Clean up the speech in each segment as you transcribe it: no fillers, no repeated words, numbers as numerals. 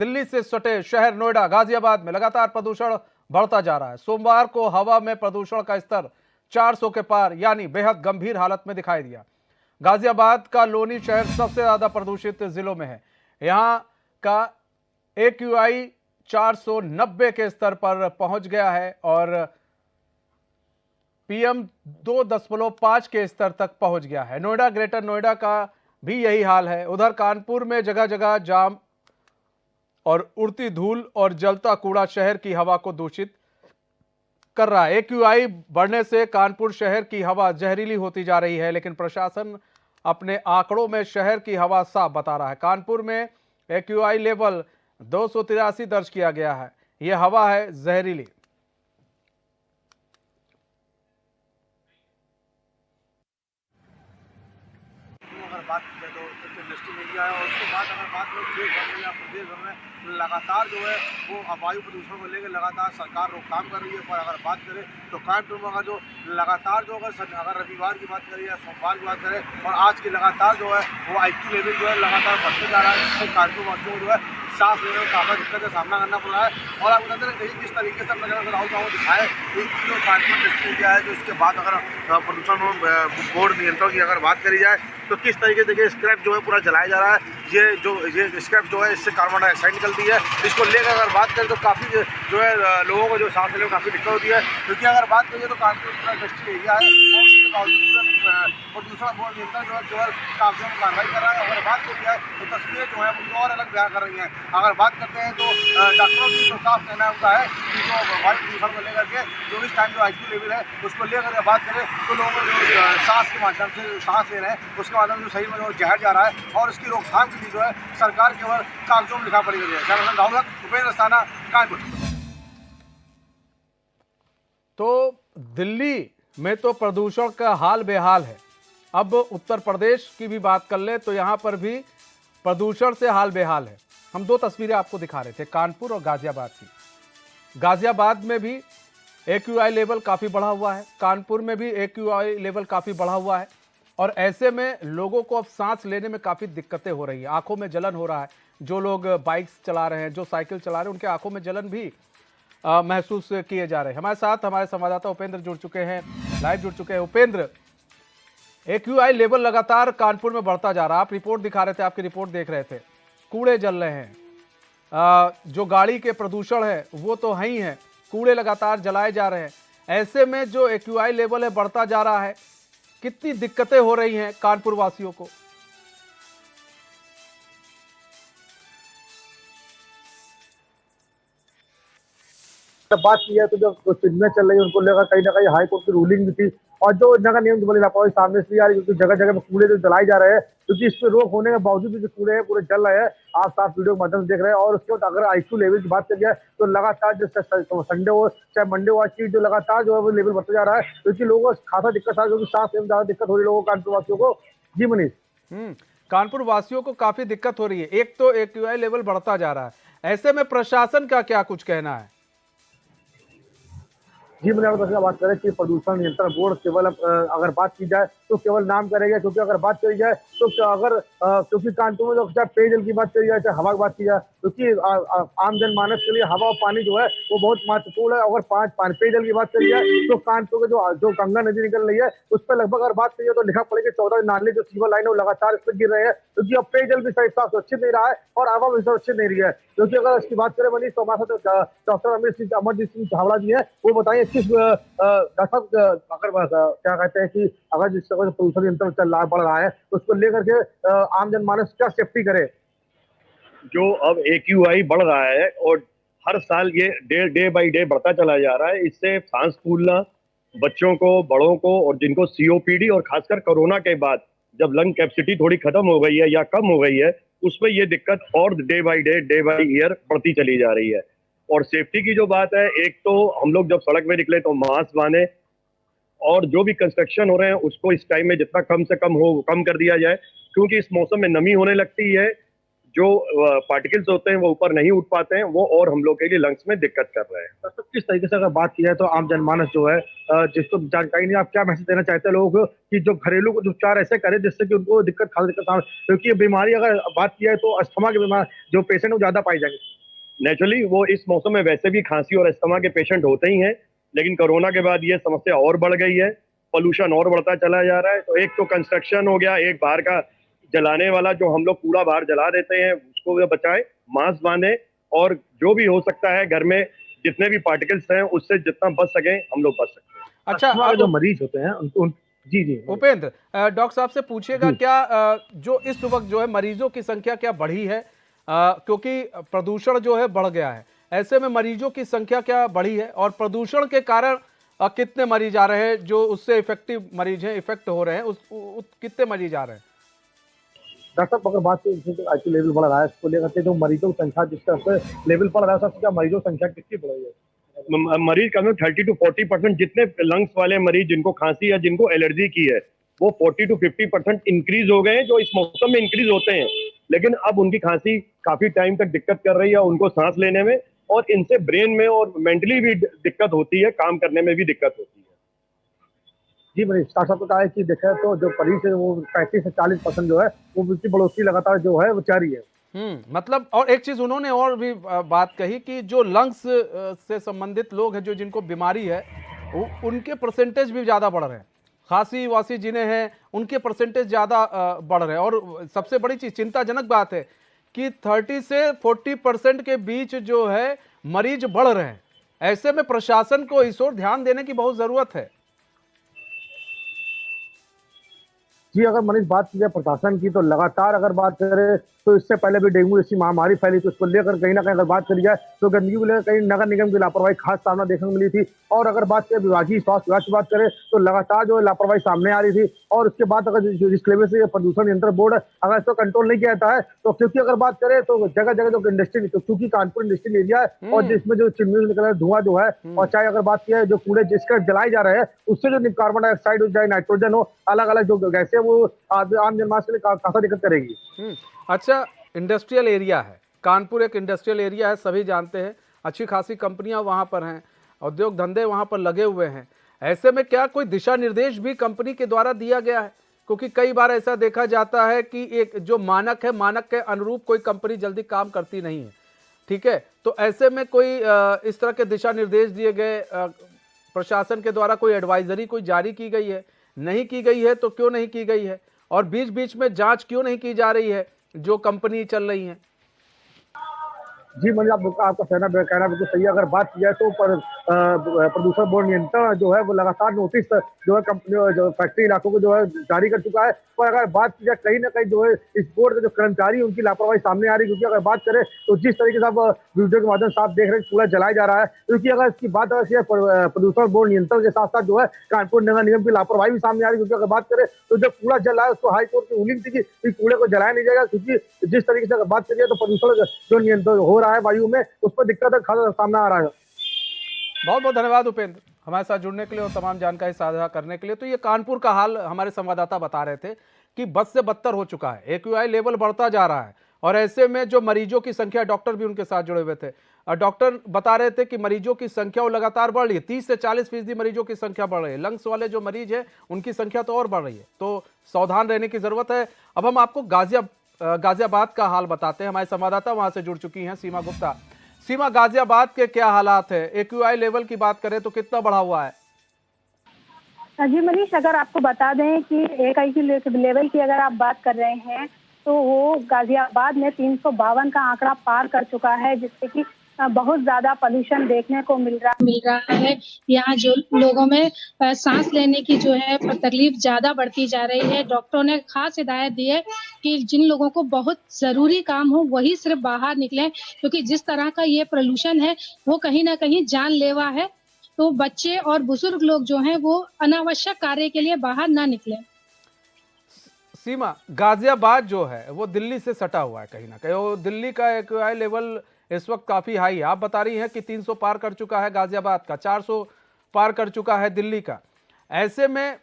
दिल्ली से सटे शहर नोएडा गाजियाबाद में लगातार प्रदूषण बढ़ता जा रहा है। सोमवार को हवा में प्रदूषण का स्तर 400 के पार यानी बेहद गंभीर हालत में दिखाई दिया। गाजियाबाद का लोनी शहर सबसे ज्यादा प्रदूषित जिलों में है। यहां का AQI 490 के स्तर पर पहुंच गया है और PM 2.5 के स्तर तक पहुंच गया है। नोएडा, ग्रेटर नोएडा का भी यही हाल है। उधर कानपुर में जगह जगह जाम और उड़ती धूल और जलता कूड़ा शहर की हवा को दूषित कर रहा है। AQI बढ़ने से कानपुर शहर की हवा जहरीली होती जा रही है, लेकिन प्रशासन अपने आंकड़ों में शहर की हवा साफ बता रहा है। कानपुर में AQI लेवल 283 दर्ज किया गया है। यह हवा है जहरीली। अगर बात की जाए तो एक इंडस्ट्रियल एरिया है और उसके बाद अगर बात करें तो देश भर में या प्रदेश भर में लगातार जो है वो वायु प्रदूषण को लेकर लगातार सरकार रोकथाम कर रही है। पर अगर बात करें तो कानपुर में अगर जो लगातार जो अगर रविवार की बात करें या सोमवार की बात करें और आज की लगातार जो है वो IQ लेवल जो है लगातार बढ़ते जा रहा है, जिससे कानपुर वासियों को जो है सांस लेने में काफ़ी दिक्कत का सामना करना पड़ रहा है। और आप बताते हैं किस तरीके से अगर राहुल गांव दिखाए जो कानपुर इंडस्ट्री एरिया है, जो इसके बाद अगर प्रदूषण बोर्ड नियंत्रण की अगर बात करी जाए तो किस तरीके से स्क्रैप जो है पूरा जलाया जा रहा है। ये स्क्रैप जो है इससे कार्बन डाइऑक्साइड निकलती है। इसको लेकर अगर बात करें तो काफ़ी जो है लोगों को जो सांस लेने में काफ़ी दिक्कत होती है, क्योंकि अगर बात करिए तो कानपुर पूरा इंडस्ट्री एरिया है और उसके बावजूद प्रदूषण बोर्ड नियंत्रण जो है केवल कागजों में कार्रवाई कर रहा है। अगर बात करी जाए तो तस्वीरें जो है उनको और अलग बयान कर रही हैं। अगर बात करते हैं तो डॉक्टरों की जो साफ कहना होता है कि जो वायु प्रदूषण को लेकर के जो इस टाइम जो IQ लेवल है उसको लेकर बात करें तो लोगों को जो सांस के माध्यम से सांस ले रहे हैं उसके माध्यम से शरीर में जो जहर जा रहा है और इसकी रोकथाम के लिए जो है सरकार केवल कागजों में लिखा पड़ी गई है। राहुल उपेंद्र अस्थाना, कानपुर। तो दिल्ली में तो प्रदूषण का हाल बेहाल है। अब उत्तर प्रदेश की भी बात कर ले तो यहां पर भी प्रदूषण से हाल बेहाल है। हम दो तस्वीरें आपको दिखा रहे थे, कानपुर और गाजियाबाद की। गाजियाबाद में भी AQI लेवल काफ़ी बढ़ा हुआ है, कानपुर में भी AQI लेवल काफ़ी बढ़ा हुआ है और ऐसे में लोगों को अब सांस लेने में काफ़ी दिक्कतें हो रही हैं। आंखों में जलन हो रहा है। जो लोग बाइक्स चला रहे हैं, जो साइकिल चला रहे हैं, उनके आंखों में जलन भी महसूस किए जा रहे हैं। हमारे साथ हमारे संवाददाता उपेंद्र जुड़ चुके हैं, लाइव जुड़ चुके हैं। उपेंद्र, AQI लेवल लगातार कानपुर में बढ़ता जा रहा है। आप रिपोर्ट दिखा रहे थे, आपकी रिपोर्ट देख रहे थे। कूड़े जल रहे हैं, जो गाड़ी के प्रदूषण है वो तो है ही है, कूड़े लगातार जलाए जा रहे हैं। ऐसे में जो AQI लेवल है बढ़ता जा रहा है, कितनी दिक्कतें हो रही हैं कानपुर वासियों को? बात की है तो जो फिल्में चल रही है उनको लेकर कहीं ना कहीं हाई कोर्ट की रूलिंग भी थी और जो नगर निगम बनी लापरवाही सामने से आ रही है, क्योंकि जगह जगह में कूड़े जो जलाए जा रहे हैं, क्योंकि इस पर रोक होने के बावजूद भी जो कूड़े हैं पूरे जल रहे हैं। आप साफ वीडियो के माध्यम से देख रहे हैं। और उसके बाद अगर IQ लेवल की बात करी जाए तो लगातार जो संडे हो चाहे मंडे हो, आज जो लगातार जो है वो लेवल बढ़ता जा रहा है, क्योंकि लोगों को खासा दिक्कत आ रही है, क्योंकि सांस लेने में ज्यादा दिक्कत हो रही है लोगों को, कानपुर वासियों को। जी मनीष। कानपुर वासियों को काफी दिक्कत हो रही है। एक तो AQI लेवल बढ़ता जा रहा है, ऐसे में प्रशासन का क्या कुछ कहना है? जी मैंने बात करें कि प्रदूषण नियंत्रण बोर्ड केवल अगर बात की जाए तो केवल नाम करेगा, क्योंकि अगर बात करी जाए तो अगर क्योंकि कानपुर में जो चाहे पेयजल की बात करी जाए चाहे हवा की बात की जाए, क्योंकि आम जनमानस के लिए हवा और पानी जो है वो बहुत महत्वपूर्ण है। अगर पेयजल की बात करी जाए तो कानपुर के जो गंगा नदी निकल रही है उस पर लगभग अगर बात करी जाए तो लिखा पड़ेगा 14 नाले जो सीवर लाइन है वो लगातार इस पर गिर रहे हैं, क्योंकि अब पेयजल भी सही साफ सुरक्षित नहीं रहा है और हवा भी सुरक्षित नहीं रही है। क्योंकि अगर इसकी बात करें मनीष तो हमारे साथ डॉक्टर अमरजीत सिंह छावड़ा जी है, वो बताइए किस डॉक्टर साहब अगर क्या कहते हैं कि अगर जिस तरह से प्रदूषण नियंत्रण चल रहा है बढ़ रहा है तो उसको लेकर के आम जनमानस क्या सेफ्टी करे? जो अब AQI बढ़ रहा है और हर साल ये डे बाई डे बढ़ता चला जा रहा है, इससे सांस फूलना बच्चों को, बड़ों को और जिनको COPD और खासकर कोरोना के बाद जब लंग कैपेसिटी थोड़ी खत्म हो गई है या कम हो गई है, उसमें ये दिक्कत और डे बाई ईयर बढ़ती चली जा रही है। और सेफ्टी की जो बात है, एक तो हम लोग जब सड़क में निकले तो मास्क बांधे और जो भी कंस्ट्रक्शन हो रहे हैं उसको इस टाइम में जितना कम से कम हो कम कर दिया जाए, क्योंकि इस मौसम में नमी होने लगती है जो पार्टिकल्स होते हैं वो ऊपर नहीं उठ पाते हैं, वो और हम लोग के लिए लंग्स में दिक्कत कर रहे हैं। तो किस तरीके से अगर बात की जाए तो आम जनमानस जो है जिसको जानकारी नहीं, आप क्या मैसेज देना चाहते हैं लोगों को कि जो घरेलू उपचार ऐसे करें जिससे कि उनको खास दिक्कत ना हो? क्योंकि ये बीमारी अगर बात की जाए तो अस्थमा की बीमार जो पेशेंट वो ज्यादा पाई जाएंगे। नेचुरली वो इस मौसम में वैसे भी खांसी और अस्थमा के पेशेंट होते ही हैं, लेकिन कोरोना के बाद ये समस्या और बढ़ गई है, पोल्यूशन और बढ़ता चला जा रहा है। तो एक तो कंस्ट्रक्शन हो गया, एक बाहर का जलाने वाला जो हम लोग कूड़ा बाहर जला देते हैं उसको बचाएं, मास्क बांधें, और जो भी हो सकता है घर में जितने भी पार्टिकल्स हैं उससे जितना बच सके हम लोग बच सकते हैं। अच्छा, अस्थमा के जो मरीज होते हैं जी जी उपेंद्र, डॉक्टर साहब से पूछिएगा जी। क्या जो इस वक्त जो है मरीजों की संख्या क्या बढ़ी है? क्योंकि प्रदूषण जो है बढ़ गया है, ऐसे में मरीजों की संख्या क्या बढ़ी है और प्रदूषण के कारण कितने मरीज आ रहे हैं जो उससे इफेक्टिव मरीज हैं, इफेक्ट हो रहे हैं, कितने मरीज आ रहे हैं? डॉक्टर साहब अगर बात करें आईक्यू लेवल बढ़ रहा है इसको लेकर के जो मरीजों की संख्या जिस तरह से लेवल बढ़ रहा है सबसे क्या मरीजों की संख्या कितनी बढ़ रही है? मरीज कम 30 to 40% जितने लंग्स वाले मरीज जिनको खांसी या जिनको एलर्जी की है वो 40 to 50% इंक्रीज हो गए हैं, जो इस मौसम में इंक्रीज होते हैं। लेकिन अब उनकी खांसी काफी टाइम तक दिक्कत कर रही है उनको सांस लेने में, और इनसे ब्रेन में और मेंटली भी दिक्कत होती है, काम करने में भी दिक्कत होती है। जी मैंने डॉक्टर साहब को कहा है कि देखा तो जो मरीज है वो 35 से 40% जो है वो उसकी बढ़ोतरी लगातार जो है वो जारी है। मतलब और एक चीज उन्होंने और भी बात कही कि जो लंग्स से संबंधित लोग हैं, जो जिनको बीमारी है उनके परसेंटेज भी ज्यादा बढ़ रहे हैं, खांसी वासी जिन्हें हैं उनके परसेंटेज ज्यादा बढ़ रहे हैं। और सबसे बड़ी चीज चिंताजनक बात है कि 30 से 40% के बीच जो है मरीज बढ़ रहे हैं। ऐसे में प्रशासन को इस ओर ध्यान देने की बहुत जरूरत है। जी अगर मनीष बात की जाए प्रशासन की तो लगातार अगर बात करें तो इससे पहले भी डेंगू जैसी महामारी फैली तो उसको लेकर कहीं ना कहीं अगर बात करी जाए तो गंदगी को लेकर कहीं नगर निगम की लापरवाही खास सामना देखने को मिली थी। और अगर बात करें विभागीय स्वास्थ्य विभाग की बात करें तो लगातार जो है लापरवाही सामने आ रही थी। और उसके बाद अगर जिस लेवल से प्रदूषण नियंत्रण बोर्ड अगर इसको कंट्रोल नहीं किया जाता है तो क्योंकि अगर बात करें तो जगह जगह जो इंडस्ट्री तो चूंकि कानपुर इंडस्ट्रियल एरिया है और जिसमें जो चिमनी निकल रहा है धुआं जो है, और चाहे अगर बात की जाए जो कूड़े जिसका जलाए जा रहे हैं उससे जो कार्बन डाइऑक्साइड हो चाहे नाइट्रोजन हो, अलग अलग जो गैसें वो आम जनमानस के लिए काफी दिक्कत करेगी। अच्छा, इंडस्ट्रियल एरिया है, कानपुर एक इंडस्ट्रियल एरिया है, सभी जानते हैं, अच्छी खासी कंपनियां वहां पर हैं, उद्योग धंधे वहां पर लगे हुए हैं। ऐसे में क्या कोई दिशा निर्देश भी कंपनी के द्वारा दिया गया है? क्योंकि कई बार ऐसा देखा जाता है कि एक जो मानक है, मानक के अनुरूप कोई कंपनी जल्दी काम करती नहीं है, ठीक है? तो ऐसे में कोई इस तरह के दिशा निर्देश दिए गए प्रशासन के द्वारा, कोई एडवाइजरी कोई जारी की गई है? नहीं की गई है तो क्यों नहीं की गई है? और बीच बीच में जांच क्यों नहीं की जा रही है जो कंपनी चल रही है? जी मैंने आपका कहना बिल्कुल सही है। अगर बात की जाए तो प्रदूषण बोर्ड नियंत्रण जो है वो लगातार नोटिस जो है कंपनी जो फैक्ट्री इलाकों को जो है जारी कर चुका है। पर अगर बात की जाए कहीं ना कहीं जो है इस बोर्ड के जो कर्मचारी उनकी लापरवाही सामने आ रही है। क्योंकि अगर बात करें तो जिस तरीके से आप वीडियो के माध्यम से आप देख रहे हैं कूड़ा जलाया जा रहा है, क्योंकि अगर इसकी बात अगर प्रदूषण बोर्ड नियंत्रण के साथ साथ जो है कानपुर नगर निगम की लापरवाही भी सामने आ रही है। क्योंकि अगर बात करें तो जब कूड़ा जल रहा है उसको हाईकोर्ट की रूलिंग थी कि कूड़े को जलाया नहीं जाएगा, क्योंकि जिस तरीके से अगर बात करिए तो प्रदूषण जो नियंत्रण हो रहा है वायु में उस पर दिक्कत का सामना आ रहा है। बहुत बहुत धन्यवाद उपेंद्र, हमारे साथ जुड़ने के लिए और तमाम जानकारी साझा करने के लिए। तो ये कानपुर का हाल हमारे संवाददाता बता रहे थे कि बद से बदतर हो चुका है, एक्यूआई लेवल बढ़ता जा रहा है और ऐसे में जो मरीजों की संख्या, डॉक्टर भी उनके साथ जुड़े हुए थे और डॉक्टर बता रहे थे कि मरीजों की संख्या वो लगातार बढ़ रही है, 30 से 40% मरीजों की संख्या बढ़ रही है। लंग्स वाले जो मरीज है उनकी संख्या तो और बढ़ रही है, तो सावधान रहने की जरूरत है। अब हम आपको गाजियाबाद का हाल बताते हैं, हमारे संवाददाता वहां से जुड़ चुकी हैं, सीमा गुप्ता। सीमा, गाजियाबाद के क्या हालात है? एक्यूआई लेवल की बात करें तो कितना बढ़ा हुआ है? जी मनीष, अगर आपको बता दें कि एक्यूआई की लेवल की अगर आप बात कर रहे हैं तो वो गाजियाबाद में 352 का आंकड़ा पार कर चुका है, जिससे कि बहुत ज्यादा प्रदूषण देखने को मिल रहा है। यहाँ जो लोगों में सांस लेने की जो है तकलीफ ज्यादा बढ़ती जा रही है। डॉक्टरों ने खास हिदायत दी है कि जिन लोगों को बहुत जरूरी काम हो वही सिर्फ बाहर निकले, क्योंकि जिस तरह का ये प्रदूषण है वो कहीं ना कहीं जानलेवा है। तो बच्चे और बुजुर्ग लोग जो हैं वो अनावश्यक कार्य के लिए बाहर ना निकले। सीमा, गाजियाबाद जो है वो दिल्ली से सटा हुआ है कहीं ना कहीं, वो दिल्ली का एक्यूआई लेवल इस वक्त काफी हाई है। आप बता रही हैं कि 300 पार कर चुका है गाजियाबाद का, 400 पार कर चुका है दिल्ली का। ऐसे में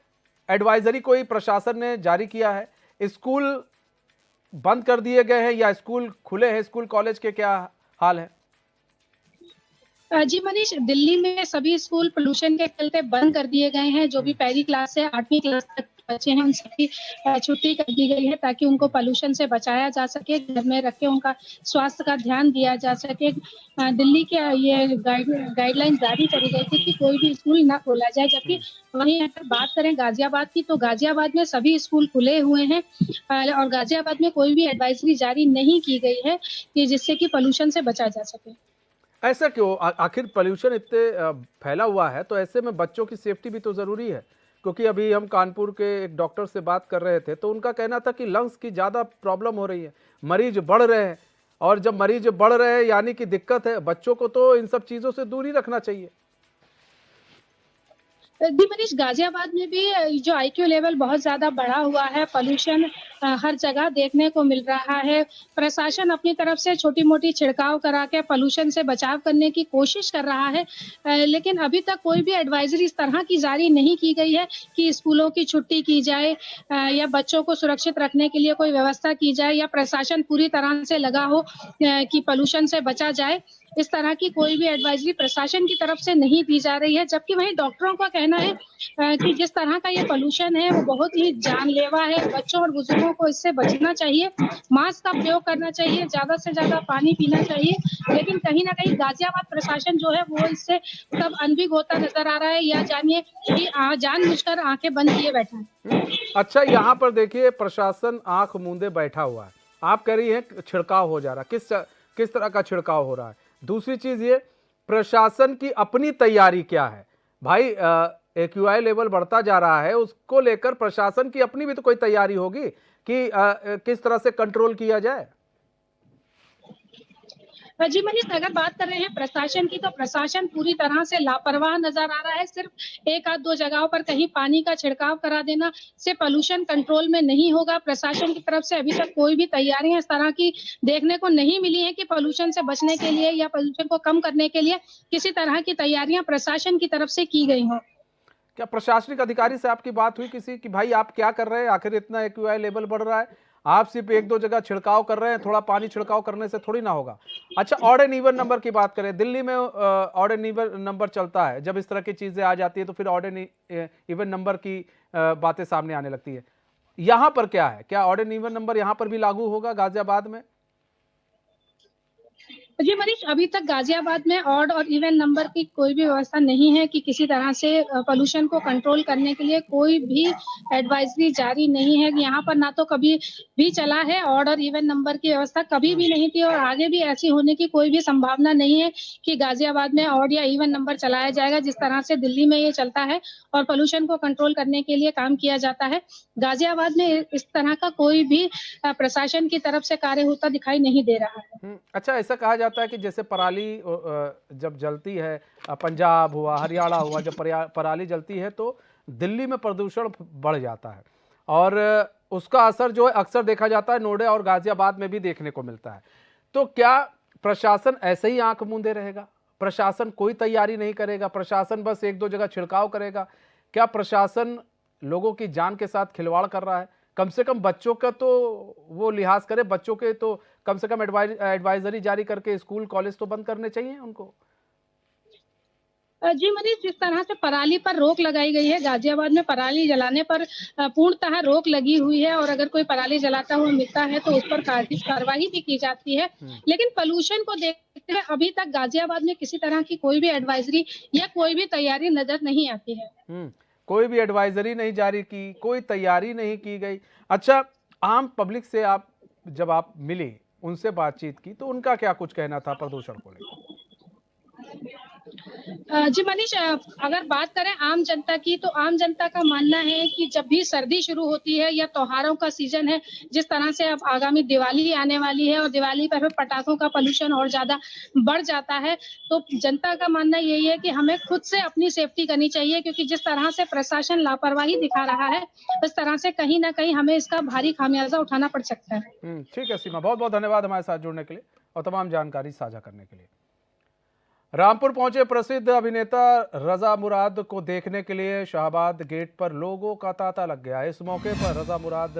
एडवाइजरी कोई प्रशासन ने जारी किया है? स्कूल बंद कर दिए गए हैं या स्कूल खुले हैं? स्कूल कॉलेज के क्या हाल है? जी मनीष, दिल्ली में सभी स्कूल पोल्यूशन के चलते बंद कर दिए गए हैं। जो भी पहली क्लास से 8वीं क्लास तक बच्चे हैं, उन सभी छुट्टी कर दी गई है ताकि उनको पोल्यूशन से बचाया जा सके, घर में रख के उनका स्वास्थ्य का ध्यान दिया जा सके। दिल्ली के ये गाइडलाइन जारी करी गई थी कि कोई भी स्कूल ना खोला जाए। जबकि वहीं अगर बात करें गाजियाबाद की, तो गाजियाबाद में सभी स्कूल खुले हुए हैं और गाजियाबाद में कोई भी एडवाइजरी जारी नहीं की गई है कि जिससे कि पोल्यूशन से बचा जा सके। ऐसा क्यों? आखिर पोल्यूशन इतने फैला हुआ है, तो ऐसे में बच्चों की सेफ्टी भी तो ज़रूरी है। क्योंकि अभी हम कानपुर के एक डॉक्टर से बात कर रहे थे, तो उनका कहना था कि लंग्स की ज़्यादा प्रॉब्लम हो रही है, मरीज बढ़ रहे हैं, और जब मरीज बढ़ रहे हैं यानी कि दिक्कत है। बच्चों को तो इन सब चीज़ों से दूर ही रखना चाहिए। जी मनीष, गाजियाबाद में भी जो आईक्यू लेवल बहुत ज्यादा बढ़ा हुआ है, पोल्यूशन हर जगह देखने को मिल रहा है। प्रशासन अपनी तरफ से छोटी मोटी छिड़काव करा के पोल्यूशन से बचाव करने की कोशिश कर रहा है, लेकिन अभी तक कोई भी एडवाइजरी इस तरह की जारी नहीं की गई है कि स्कूलों की छुट्टी की जाए या बच्चों को सुरक्षित रखने के लिए कोई व्यवस्था की जाए, या प्रशासन पूरी तरह से लगा हो कि पोल्यूशन से बचा जाए। इस तरह की कोई भी एडवाइजरी प्रशासन की तरफ से नहीं दी जा रही है। जबकि वहीं डॉक्टरों का कहना है कि जिस तरह का ये पोल्यूशन है वो बहुत ही जानलेवा है। बच्चों और बुजुर्गों को इससे बचना चाहिए, मास्क का प्रयोग करना चाहिए, ज्यादा से ज्यादा पानी पीना चाहिए। लेकिन कहीं ना कहीं गाजियाबाद प्रशासन जो है वो इससे तब अनभिज्ञ होता नजर आ रहा है, या जानिए कि जानबूझकर आंखें बंद किए बैठा है। अच्छा, यहाँ पर देखिए प्रशासन आंख मूंदे बैठा हुआ है। आप कह रही हैं छिड़काव हो जा रहा है, किस तरह का छिड़काव हो रहा है? दूसरी चीज ये, प्रशासन की अपनी तैयारी क्या है? भाई एक्यूआई लेवल बढ़ता जा रहा है, उसको लेकर प्रशासन की अपनी भी तो कोई तैयारी होगी कि किस तरह से कंट्रोल किया जाए। जी मनीष, अगर बात कर रहे हैं प्रशासन की, तो प्रशासन पूरी तरह से लापरवाह नजर आ रहा है। सिर्फ एक आध दो जगहों पर कहीं पानी का छिड़काव करा देना से पोल्यूशन कंट्रोल में नहीं होगा। प्रशासन की तरफ से अभी तक कोई भी तैयारियां इस तरह की देखने को नहीं मिली है कि पोल्यूशन से बचने के लिए या पोल्यूशन को कम करने के लिए किसी तरह की तैयारियां प्रशासन की तरफ से की गई हों। क्या प्रशासनिक अधिकारी से आपकी बात हुई किसी कि भाई आप क्या कर रहे हैं? आखिर इतना एक्यूआई लेवल बढ़ रहा है, आप सिर्फ एक दो जगह छिड़काव कर रहे हैं, थोड़ा पानी छिड़काव करने से थोड़ी ना होगा। अच्छा, ऑड एंड इवन नंबर की बात करें, दिल्ली में ऑड एंड इवन नंबर चलता है। जब इस तरह की चीजें आ जाती है तो फिर ऑड एंड इवन नंबर की बातें सामने आने लगती है। यहाँ पर क्या है? क्या ऑड एंड इवन नंबर यहाँ पर भी लागू होगा गाजियाबाद में? जी मनीष, अभी तक गाजियाबाद में ऑड और इवन नंबर की कोई भी व्यवस्था नहीं है कि किसी तरह से पोल्यूशन को कंट्रोल करने के लिए कोई भी एडवाइजरी जारी नहीं है। यहाँ पर ना तो कभी भी चला है ऑड और इवन नंबर की व्यवस्था, कभी भी नहीं थी और आगे भी ऐसी होने की कोई भी संभावना नहीं है कि गाजियाबाद में ऑड या इवन नंबर चलाया जाएगा। जिस तरह से दिल्ली में ये चलता है और पोल्यूशन को कंट्रोल करने के लिए काम किया जाता है, गाजियाबाद में इस तरह का कोई भी प्रशासन की तरफ से कार्य होता दिखाई नहीं दे रहा है। अच्छा, ऐसा कहा जाता है कि जैसे पराली जब जलती है, पंजाब हुआ, हरियाणा हुआ, जब पराली जलती है तो दिल्ली में प्रदूषण बढ़ जाता है, और उसका असर जो है अक्सर देखा जाता है नोएडा और गाजियाबाद में भी देखने को मिलता है। तो क्या प्रशासन ऐसे ही आंख मूंदे रहेगा? प्रशासन कोई तैयारी नहीं करेगा? प्रशासन बस एक दो जगह छिड़काव करेगा? क्या प्रशासन लोगों की जान के साथ खिलवाड़ कर रहा है? कम से कम बच्चों का तो वो लिहाज करे, बच्चों के तो कम से कम एडवाइजरी जारी करके स्कूल कॉलेज तो बंद करने चाहिए उनको। जी मनीष, जिस तरह से पराली पर रोक लगाई गई है, गाजियाबाद में पराली जलाने पर पूर्णतः रोक लगी हुई है और अगर कोई पराली जलाता हुआ मिलता है तो उस पर कार्रवाई भी की जाती है। लेकिन पोल्यूशन को देखते हुए अभी तक गाजियाबाद में किसी तरह की कोई भी एडवाइजरी या कोई भी तैयारी नजर नहीं आती है। कोई भी एडवाइजरी नहीं जारी की, कोई तैयारी नहीं की गई। अच्छा, आम पब्लिक से जब आप मिले, उनसे बातचीत की, तो उनका क्या कुछ कहना था प्रदूषण को लेकर? जी मनीष, अगर बात करें आम जनता की, तो आम जनता का मानना है कि जब भी सर्दी शुरू होती है या त्योहारों का सीजन है, जिस तरह से अब आगामी दिवाली आने वाली है और दिवाली पर पटाखों का पोल्यूशन और ज्यादा बढ़ जाता है, तो जनता का मानना यही है कि हमें खुद से अपनी सेफ्टी करनी चाहिए, क्योंकि जिस तरह से प्रशासन लापरवाही दिखा रहा है, उस तरह से कहीं ना कहीं हमें इसका भारी खामियाजा उठाना पड़ सकता है। ठीक है सीमा, बहुत बहुत धन्यवाद हमारे साथ जुड़ने के लिए और तमाम जानकारी साझा करने के लिए। रामपुर पहुंचे प्रसिद्ध अभिनेता रजा मुराद को देखने के लिए शाहबाद गेट पर लोगों का तांता लग गया। इस मौके पर रजा मुराद